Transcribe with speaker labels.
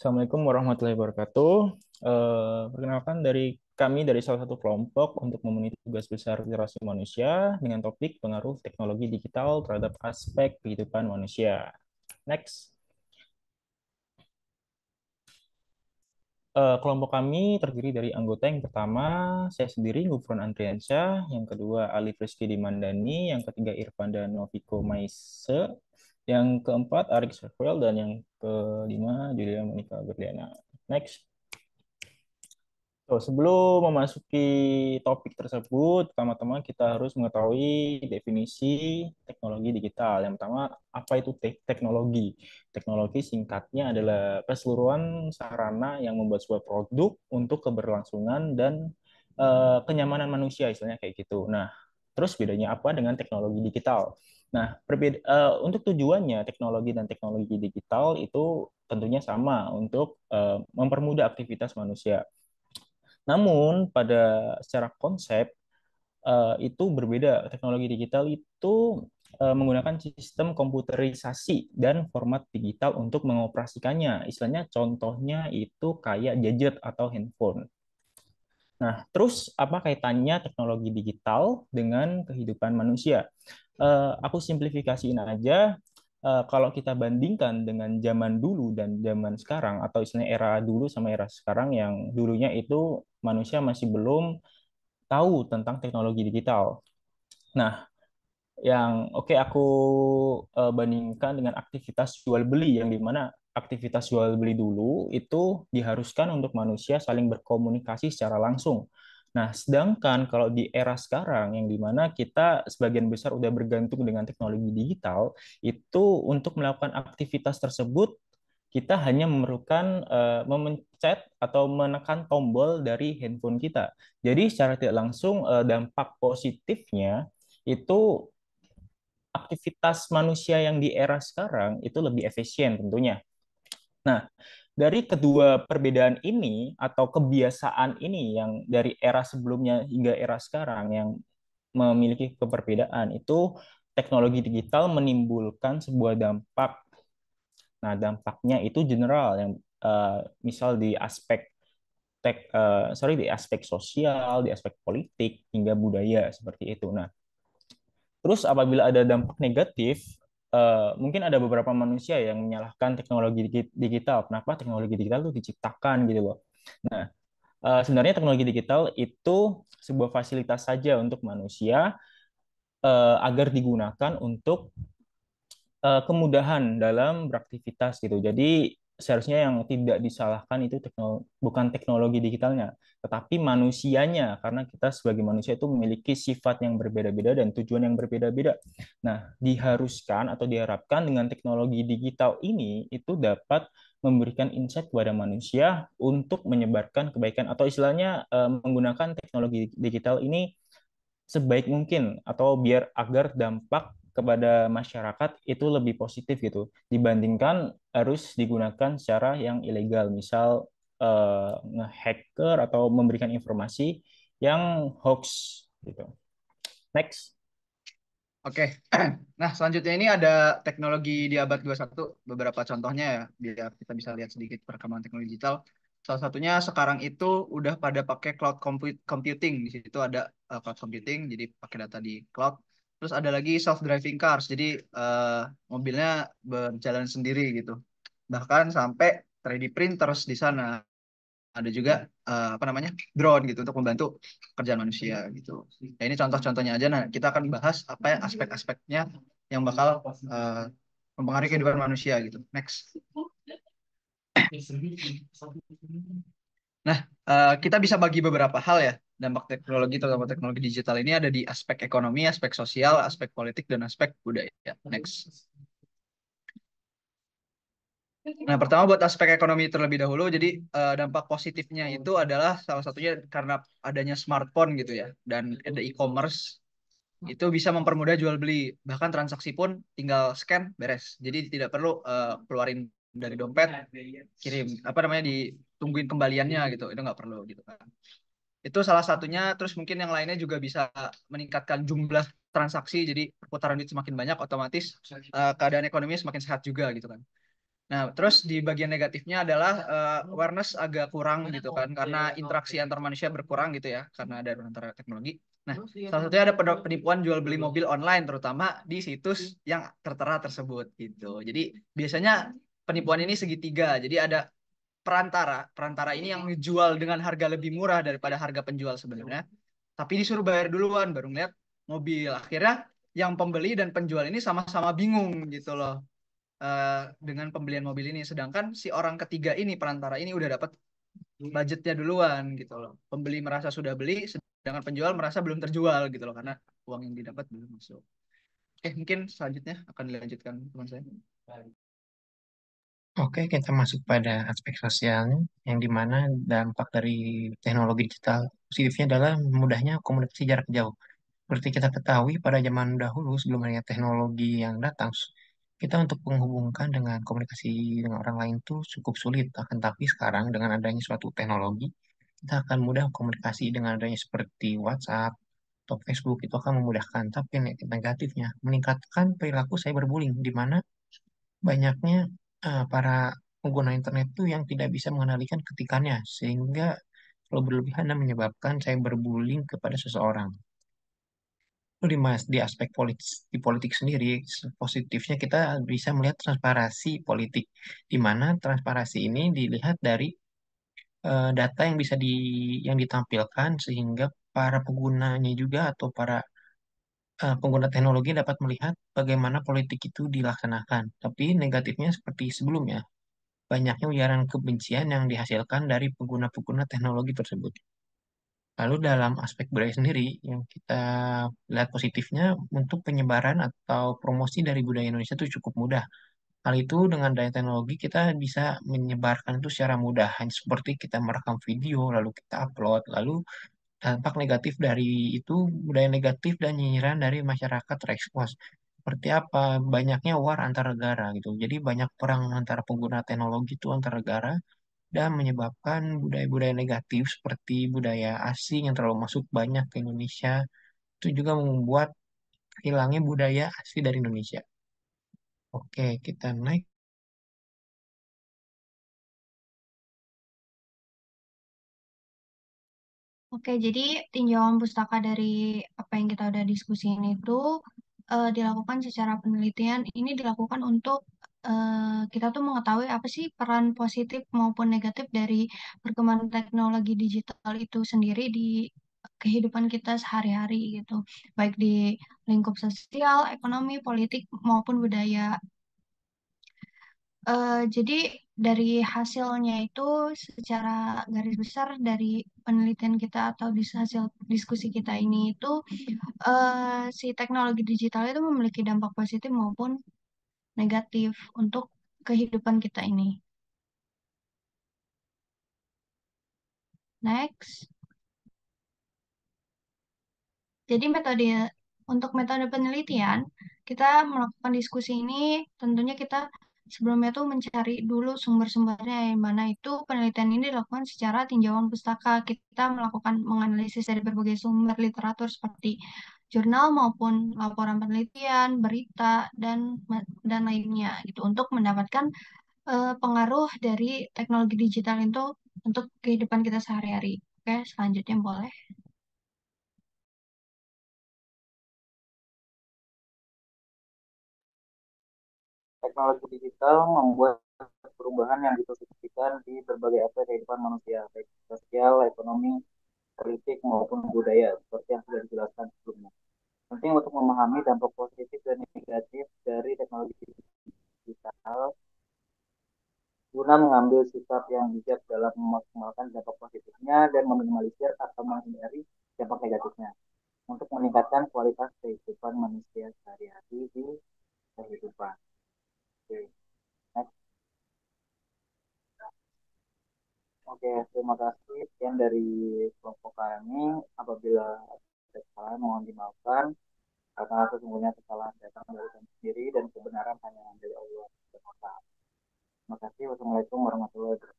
Speaker 1: Assalamualaikum warahmatullahi wabarakatuh. Perkenalkan kami dari salah satu kelompok untuk memenuhi tugas besar literasi manusia dengan topik pengaruh teknologi digital terhadap aspek kehidupan manusia. Next. Kelompok kami terdiri dari anggota yang pertama, saya sendiri, Gufron Andriansyah, yang kedua, Alif Rizky Dimandani, yang ketiga, Irfan dan Noviko Maise, yang keempat, Arik Sefriel, dan yang kelima, Julia Monica Berliana. Next. Sebelum memasuki topik tersebut, pertama-tama kita harus mengetahui definisi teknologi digital. Yang pertama, apa itu teknologi? Teknologi singkatnya adalah keseluruhan sarana yang membuat sebuah produk untuk keberlangsungan dan kenyamanan manusia, istilahnya kayak gitu. Nah, terus bedanya apa dengan teknologi digital? Nah, untuk tujuannya teknologi dan teknologi digital itu tentunya sama untuk mempermudah aktivitas manusia. Namun pada secara konsep itu berbeda. Teknologi digital itu menggunakan sistem komputerisasi dan format digital untuk mengoperasikannya. Istilahnya contohnya itu kayak gadget atau handphone. Nah, terus apa kaitannya teknologi digital dengan kehidupan manusia? Aku simplifikasiin aja. Kalau kita bandingkan dengan zaman dulu dan zaman sekarang, atau istilahnya era dulu sama era sekarang, yang dulunya itu manusia masih belum tahu tentang teknologi digital. Nah, yang oke aku bandingkan dengan aktivitas jual beli, yang dimana aktivitas jual beli dulu itu diharuskan untuk manusia saling berkomunikasi secara langsung. Nah, sedangkan kalau di era sekarang yang dimana kita sebagian besar udah bergantung dengan teknologi digital, itu untuk melakukan aktivitas tersebut kita hanya memerlukan memencet atau menekan tombol dari handphone kita. Jadi secara tidak langsung dampak positifnya itu aktivitas manusia yang di era sekarang itu lebih efisien tentunya. Nah, dari kedua perbedaan ini atau kebiasaan ini yang dari era sebelumnya hingga era sekarang yang memiliki keberbedaan itu teknologi digital menimbulkan sebuah dampak. Nah, dampaknya itu general yang misal di aspek di aspek sosial, di aspek politik hingga budaya seperti itu. Nah, terus apabila ada dampak negatif, mungkin ada beberapa manusia yang menyalahkan teknologi digital. Kenapa teknologi digital itu diciptakan gitu loh. Nah, sebenarnya teknologi digital itu sebuah fasilitas saja untuk manusia agar digunakan untuk kemudahan dalam beraktivitas gitu. Jadi seharusnya yang tidak disalahkan itu bukan teknologi digitalnya, tetapi manusianya, karena kita sebagai manusia itu memiliki sifat yang berbeda-beda dan tujuan yang berbeda-beda. Nah, diharuskan atau diharapkan dengan teknologi digital ini itu dapat memberikan insight kepada manusia untuk menyebarkan kebaikan atau istilahnya menggunakan teknologi digital ini sebaik mungkin atau biar agar dampak kepada masyarakat itu lebih positif gitu dibandingkan harus digunakan secara yang ilegal, misal ngehacker atau memberikan informasi yang hoax gitu. Next.
Speaker 2: Oke, nah selanjutnya ini ada teknologi di abad 21, beberapa contohnya ya, biar kita bisa lihat sedikit perkembangan teknologi digital. Salah satunya sekarang itu udah pada pakai cloud computing, di situ ada cloud computing, jadi pakai data di cloud. Terus ada lagi self-driving cars, jadi mobilnya berjalan sendiri gitu. Bahkan sampai 3D printers di sana. Ada juga apa namanya drone gitu untuk membantu kerjaan manusia gitu. Nah, ini contoh-contohnya aja. Nah, kita akan bahas apa ya aspek-aspeknya yang bakal mempengaruhi kehidupan manusia gitu. Next. Nah, kita bisa bagi beberapa hal ya dampak teknologi terutama teknologi digital ini ada di aspek ekonomi, aspek sosial, aspek politik dan aspek budaya. Next. Nah, pertama buat aspek ekonomi terlebih dahulu, jadi dampak positifnya itu adalah salah satunya karena adanya smartphone gitu ya, dan ada e-commerce, itu bisa mempermudah jual beli, bahkan transaksi pun tinggal scan beres, jadi tidak perlu keluarin dari dompet, kirim apa namanya ditungguin kembaliannya gitu, itu nggak perlu gitu kan. Itu salah satunya, terus mungkin yang lainnya juga bisa meningkatkan jumlah transaksi, jadi perputaran duit semakin banyak, otomatis keadaan ekonominya semakin sehat juga gitu kan. Nah, terus di bagian negatifnya adalah awareness agak kurang gitu kan, karena interaksi antar manusia berkurang gitu ya, karena ada antara teknologi. Nah, salah satunya ada penipuan jual beli mobil online, terutama di situs yang tertera tersebut gitu. Jadi biasanya penipuan ini segitiga. Jadi ada perantara ini yang menjual dengan harga lebih murah daripada harga penjual sebenarnya, tapi disuruh bayar duluan baru ngeliat mobil. Akhirnya yang pembeli dan penjual ini sama-sama bingung gitu loh, dengan pembelian mobil ini, sedangkan si orang ketiga ini, perantara ini, udah dapat budgetnya duluan gitu loh. Pembeli merasa sudah beli, sedangkan penjual merasa belum terjual gitu loh, karena uang yang didapat belum masuk. Oke, mungkin selanjutnya akan dilanjutkan teman saya.
Speaker 3: Oke, kita masuk pada aspek sosialnya, yang dimana dampak dari teknologi digital positifnya adalah mudahnya komunikasi jarak jauh. Seperti kita ketahui, pada zaman dahulu sebelum adanya teknologi yang datang, kita untuk menghubungkan dengan komunikasi dengan orang lain itu cukup sulit. Akan tapi sekarang dengan adanya suatu teknologi, kita akan mudah komunikasi dengan adanya seperti WhatsApp atau Facebook, itu akan memudahkan. Tapi negatifnya, meningkatkan perilaku cyberbullying, di mana banyaknya para pengguna internet itu yang tidak bisa mengendalikan ketikannya, sehingga kalau berlebihan dan menyebabkan cyberbullying kepada seseorang. Lalu di aspek politik, di politik sendiri, positifnya kita bisa melihat transparansi politik, di mana transparansi ini dilihat dari data yang bisa yang ditampilkan, sehingga para penggunanya juga atau para pengguna teknologi dapat melihat bagaimana politik itu dilaksanakan. Tapi negatifnya seperti sebelumnya, banyaknya ujaran kebencian yang dihasilkan dari pengguna-pengguna teknologi tersebut. Lalu dalam aspek budaya sendiri, yang kita lihat positifnya, untuk penyebaran atau promosi dari budaya Indonesia itu cukup mudah. Hal itu dengan daya teknologi kita bisa menyebarkan itu secara mudah, hanya seperti kita merekam video, lalu kita upload, lalu dampak negatif dari itu, budaya negatif dan nyinyiran dari masyarakat terekspos. Seperti apa? Banyaknya war antar negara gitu. Jadi banyak perang antara pengguna teknologi itu antar negara, dan menyebabkan budaya-budaya negatif seperti budaya asing yang terlalu masuk banyak ke Indonesia. Itu juga membuat hilangnya budaya asli dari Indonesia. Oke, kita naik.
Speaker 4: Oke, jadi tinjauan pustaka dari apa yang kita udah diskusiin itu dilakukan secara penelitian. Ini dilakukan untuk kita tuh mengetahui apa sih peran positif maupun negatif dari perkembangan teknologi digital itu sendiri di kehidupan kita sehari-hari gitu, baik di lingkup sosial, ekonomi, politik maupun budaya. Jadi dari hasilnya itu secara garis besar dari penelitian kita atau di hasil diskusi kita ini itu si teknologi digital itu memiliki dampak positif maupun negatif untuk kehidupan kita ini. Next. Jadi untuk metode penelitian, kita melakukan diskusi ini tentunya kita sebelumnya tuh mencari dulu sumber-sumbernya, yang mana itu penelitian ini dilakukan secara tinjauan pustaka. Kita melakukan menganalisis dari berbagai sumber literatur seperti jurnal maupun laporan penelitian, berita dan lainnya gitu untuk mendapatkan pengaruh dari teknologi digital itu untuk kehidupan kita sehari-hari. Oke, selanjutnya boleh.
Speaker 5: Teknologi digital membuat perubahan yang signifikan di berbagai aspek kehidupan manusia, baik sosial, ekonomi, politik maupun budaya, seperti yang sudah dijelaskan sebelumnya. Penting untuk memahami dampak positif dan negatif dari teknologi digital guna mengambil sikap yang bijak dalam memaksimalkan dampak positifnya dan meminimalisir atau menghindari dampak negatifnya untuk meningkatkan kualitas kehidupan manusia sehari-hari di kehidupan. Oke. Next. Oke, terima kasih. Sekian dari kelompok kami. Apabila ada kesalahan, mohon dimaafkan. Karena sesungguhnya kesalahan datang dari kami sendiri dan kebenaran hanya dari Allah. Terima kasih. Wassalamualaikum warahmatullahi wabarakatuh.